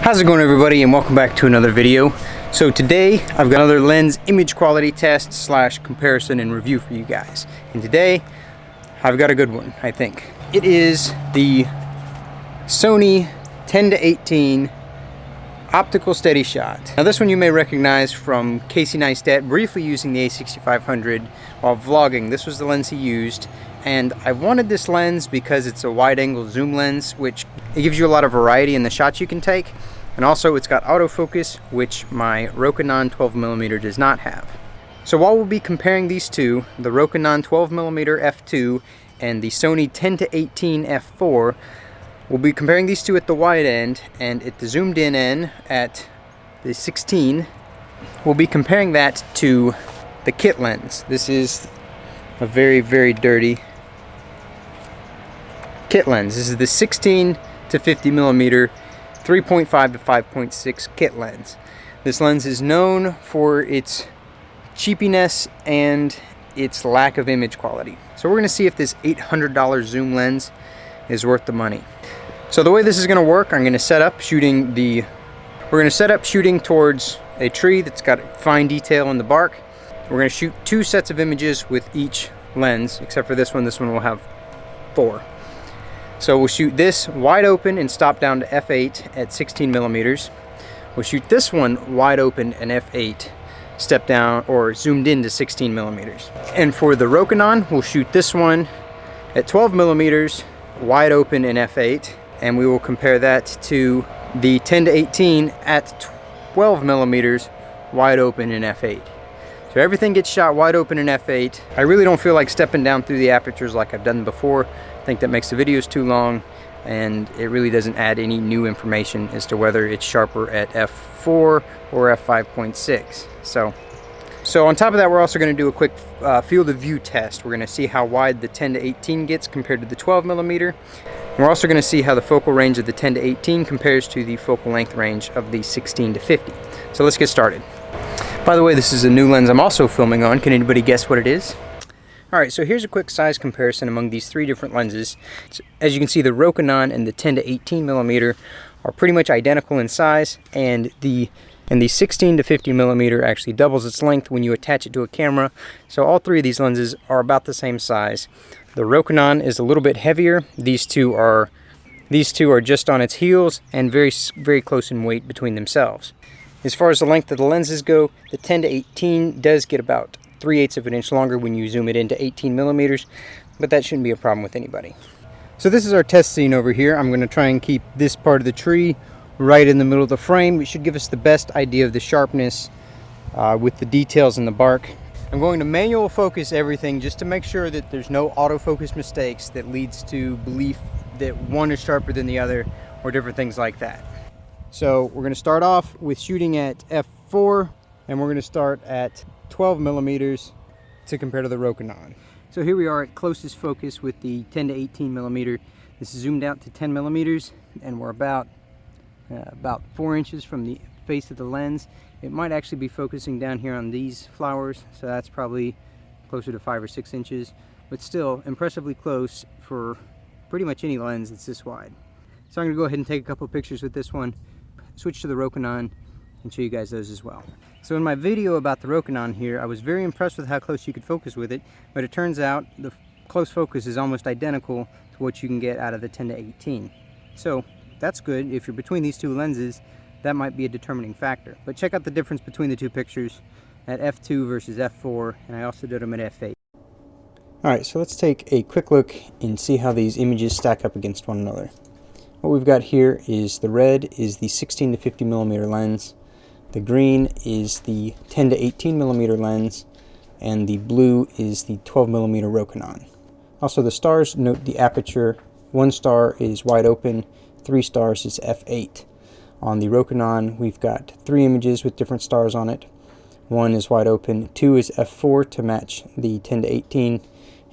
How's it going, everybody, and welcome back to another video. So today I've got another lens image quality test slash comparison and review for you guys, and today I've got a good one. I think it is the Sony 10-18 optical steady shot. Now this one you may recognize from Casey Neistat briefly using the A6500 while vlogging. This was the lens he used, and I wanted this lens because it's a wide angle zoom lens, which it gives you a lot of variety in the shots you can take, and also it's got autofocus, which my Rokinon 12mm does not have. So while we'll be comparing these two, the Rokinon 12mm f2 and the Sony 10-18 f4, we'll be comparing these two at the wide end, and at the zoomed in end at the 16, we'll be comparing that to the kit lens. This is a very, very dirty kit lens. This is the 16 to 50mm 3.5 to 5.6 kit lens. This lens is known for its cheapiness and its lack of image quality. So we're going to see if this $800 zoom lens is worth the money. So the way this is going to work, I'm going to set up shooting towards a tree that's got fine detail in the bark. We're going to shoot 2 sets of images with each lens, except for this one. This one will have 4. So we'll shoot this wide open and stop down to f8 at 16mm. We'll shoot this one wide open and f8, step down or zoomed in to 16mm. And for the Rokinon, we'll shoot this one at 12mm, wide open and f8, and we will compare that to the 10-18 at 12mm, wide open and f8. So everything gets shot wide open in f8. I really don't feel like stepping down through the apertures like I've done before. I think that makes the videos too long, and it really doesn't add any new information as to whether it's sharper at f4 or f5.6. So on top of that, we're also going to do a quick field of view test. We're going to see how wide the 10-18 gets compared to the 12mm. We're also going to see how the focal range of the 10-18 compares to the focal length range of the 16 to 50. So let's get started. By the way, this is a new lens I'm also filming on. Can anybody guess what it is? Alright, so here's a quick size comparison among these 3 different lenses. So, as you can see, the Rokinon and the 10-18mm are pretty much identical in size, and the 16 to 50mm actually doubles its length when you attach it to a camera. So all 3 of these lenses are about the same size. The Rokinon is a little bit heavier. These two are just on its heels and very, very close in weight between themselves. As far as the length of the lenses go, the 10-18 does get about 3/8 of an inch longer when you zoom it into 18mm, but that shouldn't be a problem with anybody. So this is our test scene over here. I'm going to try and keep this part of the tree right in the middle of the frame. It should give us the best idea of the sharpness with the details in the bark. I'm going to manual focus everything just to make sure that there's no autofocus mistakes that leads to belief that one is sharper than the other or different things like that. So we're going to start off with shooting at f4, and we're going to start at 12mm to compare to the Rokinon. So here we are at closest focus with the 10-18mm. This is zoomed out to 10mm, and we're about 4 inches from the face of the lens. It might actually be focusing down here on these flowers, so that's probably closer to 5 or 6 inches, but still impressively close for pretty much any lens that's this wide. So I'm going to go ahead and take a couple pictures with this one, switch to the Rokinon, and show you guys those as well. So in my video about the Rokinon here, I was very impressed with how close you could focus with it, but it turns out the close focus is almost identical to what you can get out of the 10-18. So that's good. If you're between these 2 lenses, that might be a determining factor. But check out the difference between the 2 pictures at f2 versus f4, and I also did them at f8. Alright, so let's take a quick look and see how these images stack up against one another. What we've got here is the red is the 16 to 50mm lens, the green is the 10 to 18mm lens, and the blue is the 12mm Rokinon. Also, the stars note the aperture. 1 star is wide open, 3 stars is f8. On the Rokinon, we've got 3 images with different stars on it. 1 is wide open, 2 is f4 to match the 10 to 18,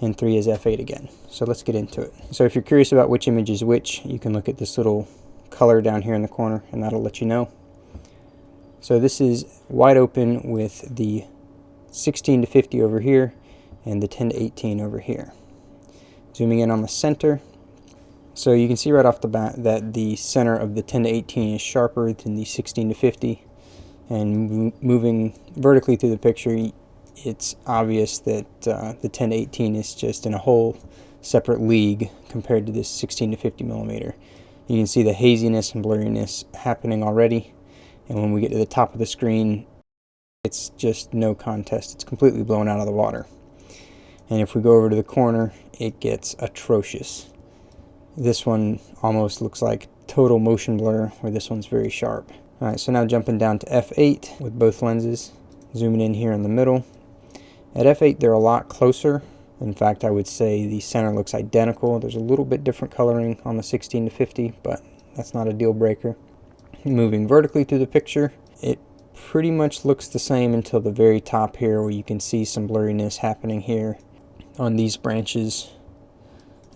and 3 is f8 again. So let's get into it. So if you're curious about which image is which, you can look at this little color down here in the corner, and that'll let you know. So this is wide open with the 16 to 50 over here and the 10 to 18 over here. Zooming in on the center, So you can see right off the bat that the center of the 10 to 18 is sharper than the 16 to 50, and moving vertically through the picture, it's obvious that the 10 to 18 is just in a whole separate league compared to this 16 to 50 millimeter. You can see the haziness and blurriness happening already, and when we get to the top of the screen, it's just no contest. It's completely blown out of the water. And if we go over to the corner, it gets atrocious. This one almost looks like total motion blur, where this one's very sharp. Alright, so now jumping down to f8 with both lenses, zooming in here in the middle. At f8 they're a lot closer. In fact, I would say the center looks identical. There's a little bit different coloring on the 16 to 50, but that's not a deal breaker. Moving vertically through the picture, it pretty much looks the same until the very top here, where you can see some blurriness happening here on these branches.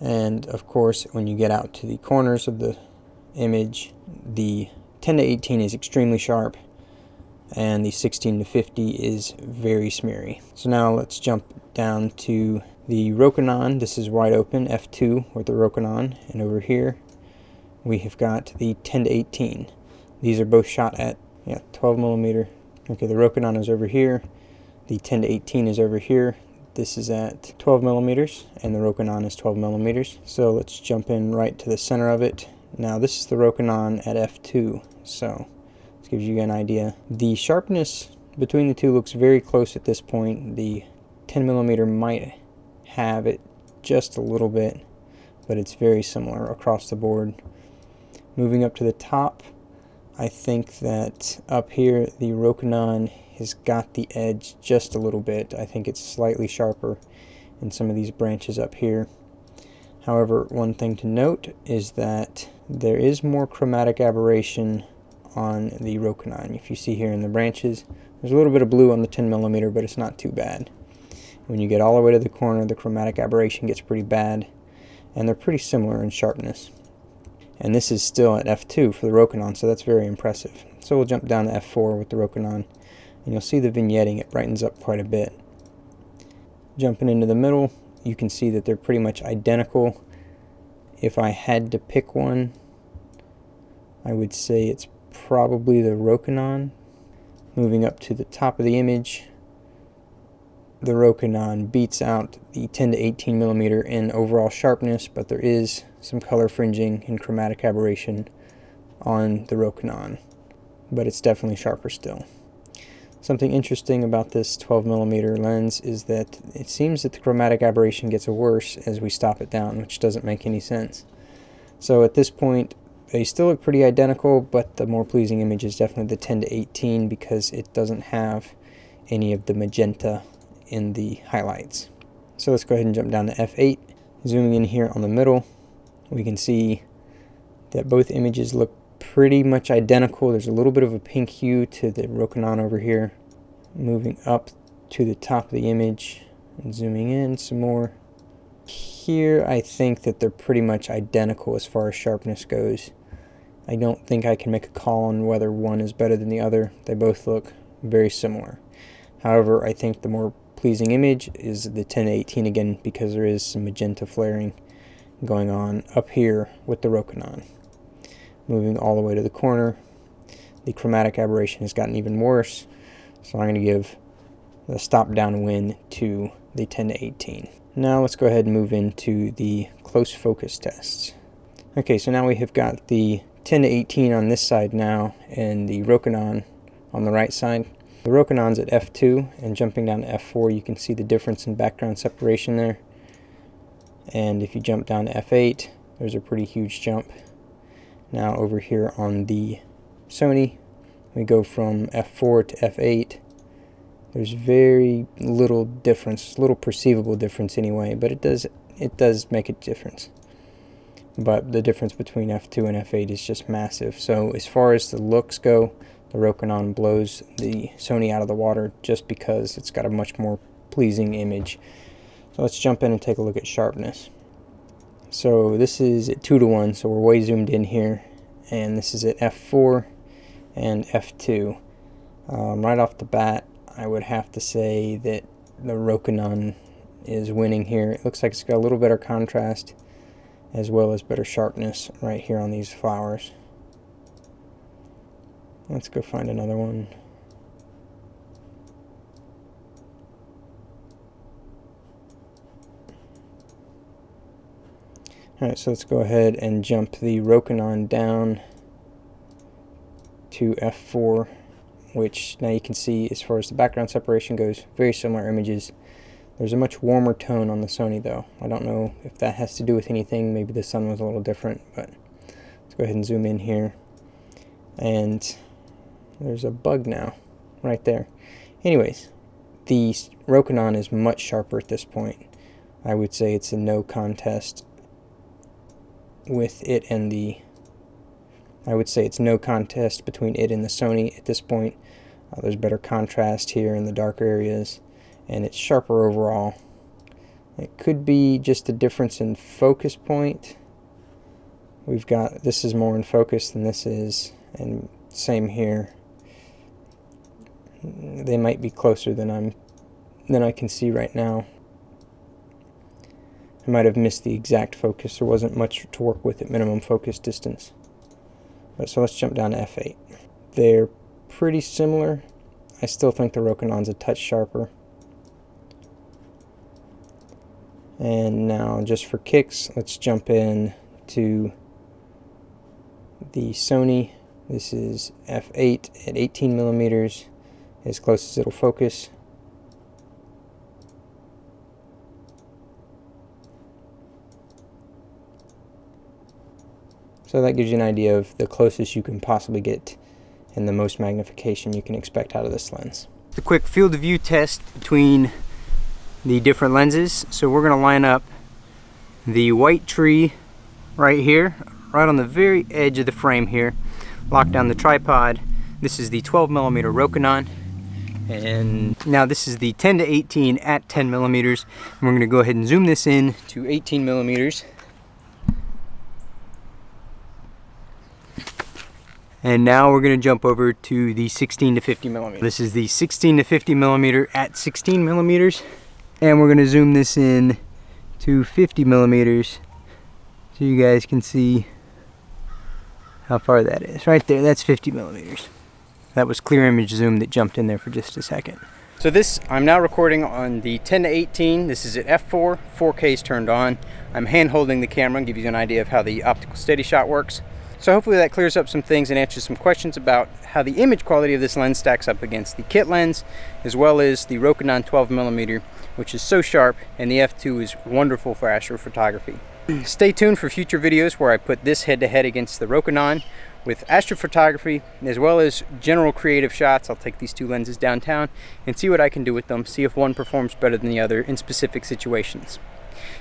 And of course, when you get out to the corners of the image, the 10 to 18 is extremely sharp and the 16 to 50 is very smeary. So now let's jump down to the Rokinon. This is wide open, f2 with the Rokinon, and over here we have got the 10 to 18. These are both shot at 12 millimeter. Okay, the Rokinon is over here, the 10 to 18 is over here. This is at 12 millimeters and the Rokinon is 12 millimeters. So let's jump in right to the center of it. Now this is the Rokinon at f2, so this gives you an idea. The sharpness between the two looks very close at this point. The 10 millimeter might have it just a little bit, but it's very similar across the board. Moving up to the top, I think that up here the Rokinon has got the edge just a little bit. I think it's slightly sharper in some of these branches up here. However, one thing to note is that there is more chromatic aberration on the Rokinon. If you see here in the branches, there's a little bit of blue on the 10 millimeter, but it's not too bad. When you get all the way to the corner, the chromatic aberration gets pretty bad, and they're pretty similar in sharpness. And this is still at f2 for the Rokinon, so that's very impressive. So we'll jump down to f4 with the Rokinon, and you'll see the vignetting, it brightens up quite a bit. Jumping into the middle, you can see that they're pretty much identical. If I had to pick one, I would say it's probably the Rokinon. Moving up to the top of the image, the Rokinon beats out the 10 to 18 millimeter in overall sharpness, but there is some color fringing and chromatic aberration on the Rokinon, but it's definitely sharper still. Something interesting about this 12 millimeter lens is that it seems that the chromatic aberration gets worse as we stop it down, which doesn't make any sense. So at this point, they still look pretty identical, but the more pleasing image is definitely the 10 to 18 because it doesn't have any of the magenta in the highlights. So let's go ahead and jump down to f8. Zooming in here on the middle, we can see that both images look pretty much identical. There's a little bit of a pink hue to the Rokinon over here. Moving up to the top of the image and zooming in some more. Here I think that they're pretty much identical as far as sharpness goes. I don't think I can make a call on whether one is better than the other. They both look very similar. However, I think the more pleasing image is the 10 to 18 again, because there is some magenta flaring going on up here with the Rokinon. Moving all the way to the corner, the chromatic aberration has gotten even worse, so I'm going to give the stop downwind to the 10 to 18. Now let's go ahead and move into the close focus tests. Okay, so now we have got the 10 to 18 on this side now, and the Rokinon on the right side. The Rokinon's at f2, and jumping down to f4 you can see the difference in background separation there. And if you jump down to f8, there's a pretty huge jump. Now over here on the Sony, we go from f4 to f8. There's very little difference, little perceivable difference anyway, but it does make a difference. But the difference between f2 and f8 is just massive. So as far as the looks go, the Rokinon blows the Sony out of the water just because it's got a much more pleasing image. So let's jump in and take a look at sharpness. So this is at 2:1, so we're way zoomed in here, and this is at f4 and f2. Right off the bat, I would have to say that the Rokinon is winning here. It looks like it's got a little better contrast, as well as better sharpness right here on these flowers. Let's go find another one. Alright, so let's go ahead and jump the Rokinon down to f4, which now you can see as far as the background separation goes, very similar images. There's a much warmer tone on the Sony though. I don't know if that has to do with anything, maybe the sun was a little different, but let's go ahead and zoom in here. And there's a bug now, right there. Anyways, the Rokinon is much sharper at this point. I would say it's a no contest with it and the, I would say it's no contest between it and the Sony at this point. There's better contrast here in the darker areas, and it's sharper overall. It could be just a difference in focus point. We've got, this is more in focus than this is, and same here. They might be closer than I can see right now. I might have missed the exact focus. There wasn't much to work with at minimum focus distance. So let's jump down to f8. They're pretty similar. I still think the Rokinon's a touch sharper. And now, just for kicks, let's jump in to the Sony. This is f8 at 18 millimeters, as close as it'll focus. So that gives you an idea of the closest you can possibly get and the most magnification you can expect out of this lens. A quick field of view test between the different lenses. So we're going to line up the white tree right here, right on the very edge of the frame here, lock down the tripod. This is the 12 millimeter Rokinon, and now this is the 10 to 18 at 10 millimeters. And we're going to go ahead and zoom this in to 18 millimeters. And now we're going to jump over to the 16 to 50 millimeter. This is the 16 to 50 millimeter at 16 millimeters. And we're going to zoom this in to 50 millimeters so you guys can see how far that is. Right there, that's 50 millimeters. That was clear image zoom that jumped in there for just a second. So this, I'm now recording on the 10 to 18. This is at f4, 4K is turned on. I'm hand holding the camera and give you an idea of how the optical steady shot works. So hopefully that clears up some things and answers some questions about how the image quality of this lens stacks up against the kit lens, as well as the Rokinon 12 millimeter, which is so sharp, and the f2 is wonderful for astrophotography. Stay tuned for future videos where I put this head-to-head against the Rokinon with astrophotography, as well as general creative shots. I'll take these two lenses downtown and see what I can do with them, see if one performs better than the other in specific situations.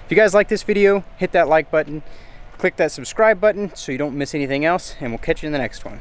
If you guys like this video, hit that like button. Click that subscribe button so you don't miss anything else, and we'll catch you in the next one.